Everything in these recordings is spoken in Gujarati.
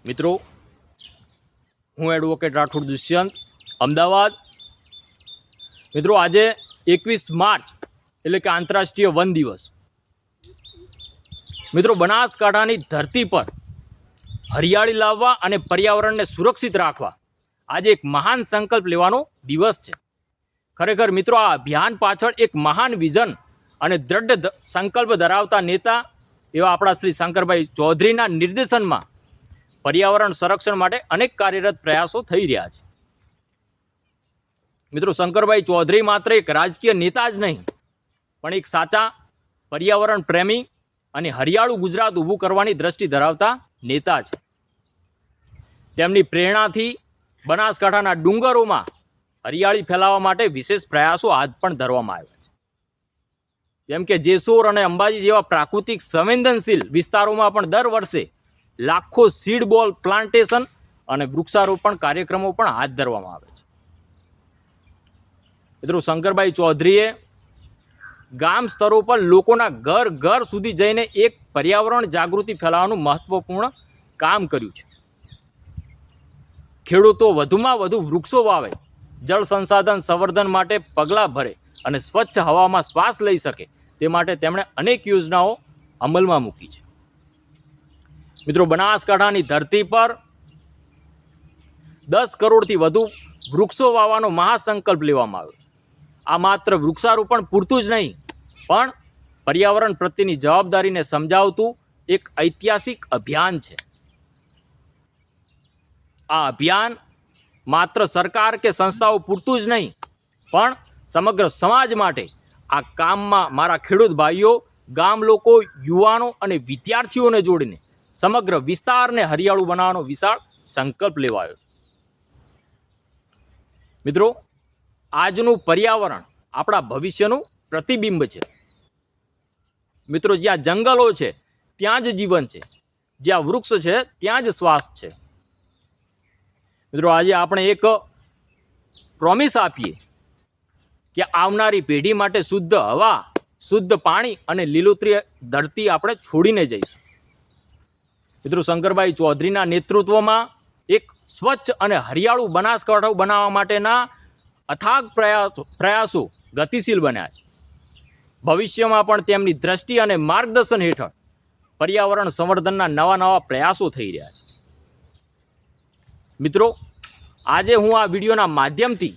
મિત્રો, હું એડવોકેટ રાઠોડ દુષ્યંત, અમદાવાદ. મિત્રો, આજે 21 માર્ચ એટલે કે આંતરરાષ્ટ્રીય વન દિવસ. મિત્રો, બનાસકાંઠાની ધરતી પર હરિયાળી લાવવા અને પર્યાવરણને સુરક્ષિત રાખવા આજે એક મહાન સંકલ્પ લેવાનો દિવસ છે. ખરેખર મિત્રો, આ અભિયાન પાછળ એક મહાન વિઝન અને દ્રઢ સંકલ્પ ધરાવતા નેતા એવા આપણા શ્રી શંકરભાઈ ચૌધરીના નિર્દેશનમાં પર્યાવરણ સંરક્ષણ માટે અનેક કાર્યરત પ્રયાસો થઈ રહ્યા છે. મિત્રો, શંકરભાઈ ચૌધરી માત્ર એક રાજકીય નેતા જ નહીં, પણ એક સાચા પર્યાવરણ પ્રેમી અને હરિયાળું ગુજરાત ઊભું કરવાની દ્રષ્ટિ ધરાવતા નેતા છે. તેમની પ્રેરણાથી બનાસકાંઠાના ડુંગરોમાં હરિયાળી ફેલાવવા માટે વિશેષ પ્રયાસો હાથ પણ ધરવામાં આવ્યા છે. જેમ કે જેસોર અને અંબાજી જેવા પ્રાકૃતિક સંવેદનશીલ વિસ્તારોમાં પણ દર વર્ષે લાખો સીડ બોલ પ્લાન્ટેશન અને વૃક્ષારોપણ કાર્યક્રમો પણ હાથ ધરવામાં આવે છે. મિત્રો, શંકરભાઈ ચૌધરીએ ગામ સ્તરો પર લોકોના ઘર ઘર સુધી જઈને એક પર્યાવરણ જાગૃતિ ફેલાવવાનું મહત્વપૂર્ણ કામ કર્યું છે. ખેડૂતો વધુમાં વધુ વૃક્ષો વાવે, જળ સંસાધન સંવર્ધન માટે પગલાં ભરે અને સ્વચ્છ હવામાં શ્વાસ લઈ શકે તે માટે તેમણે અનેક યોજનાઓ અમલમાં મૂકી છે. મિત્રો, બનાસકાંઠાની ધરતી પર 10 કરોડથી વધુ વૃક્ષો વાવવાનો મહાસંકલ્પ લેવામાં આવ્યો છે. આ માત્ર વૃક્ષારોપણ પૂરતું જ નહીં, પણ પર્યાવરણ પ્રત્યેની જવાબદારીને સમજાવતું એક ઐતિહાસિક અભિયાન છે. આ અભિયાન માત્ર સરકાર કે સંસ્થાઓ પૂરતું જ નહીં, પણ સમગ્ર સમાજ માટે આ કામમાં મારા ખેડૂત ભાઈઓ, ગામ લોકો, યુવાનો અને વિદ્યાર્થીઓને જોડીને સમગ્ર વિસ્તારને હરિયાળું બનાવવાનો વિશાળ સંકલ્પ લેવાયો. મિત્રો, આજનું પર્યાવરણ આપણા ભવિષ્યનું પ્રતિબિંબ છે. મિત્રો, જ્યાં જંગલો છે ત્યાં જ જીવન છે, જ્યાં વૃક્ષ છે ત્યાં જ શ્વાસ છે. મિત્રો, આજે આપણે એક પ્રોમિસ આપીએ કે આવનારી પેઢી માટે શુદ્ધ હવા, શુદ્ધ પાણી અને લીલોતરી ધરતી આપણે છોડીને જઈશું. મિત્રો, શંકરભાઈ ચૌધરીના નેતૃત્વમાં એક સ્વચ્છ અને હરિયાળું બનાસકાંઠા બનાવવા માટેના અથાગ પ્રયાસો ગતિશીલ બન્યા છે. ભવિષ્યમાં પણ તેમની દ્રષ્ટિ અને માર્ગદર્શન હેઠળ પર્યાવરણ સંવર્ધનના નવા પ્રયાસો થઈ રહ્યા છે. મિત્રો, આજે હું આ વિડીયોના માધ્યમથી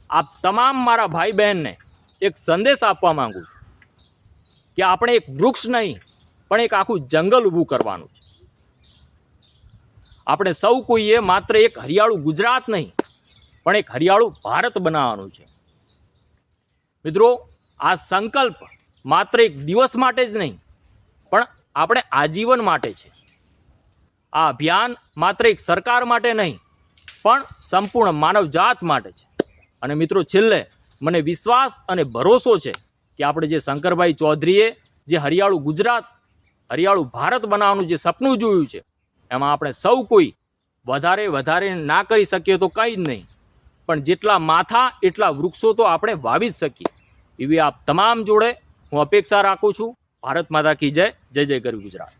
આપ તમામ મારા ભાઈ બહેનને એક સંદેશ આપવા માંગુ છું કે આપણે એક વૃક્ષ નહીં, પણ એક આખું જંગલ ઊભું કરવાનું છે. આપણે સૌ કોઈએ માત્ર એક હરિયાળું ગુજરાત નહીં, પણ એક હરિયાળું ભારત બનાવવાનું છે. મિત્રો, આ સંકલ્પ માત્ર એક દિવસ માટે જ નહીં, પણ આપણે આજીવન માટે છે. આ અભિયાન માત્ર એક સરકાર માટે નહીં, પણ સંપૂર્ણ માનવજાત માટે છે. અને મિત્રો, છેલ્લે મને વિશ્વાસ અને ભરોસો છે કે આપણે જે શંકરભાઈ ચૌધરીએ જે હરિયાળું ગુજરાત, હરિયાળું ભારત બનાવવાનું જે સપનું જોયું છે, એમાં આપણે સૌ કોઈ વધારે ના કરી શકીએ તો કંઈ જ નહીં, પણ જેટલા માથા એટલા વૃક્ષો તો આપણે વાવી જ શકીએ. એવી આપ તમામ જોડે હું અપેક્ષા રાખું છું. ભારત માતા કી જય. જય જય ગરવી ગુજરાત.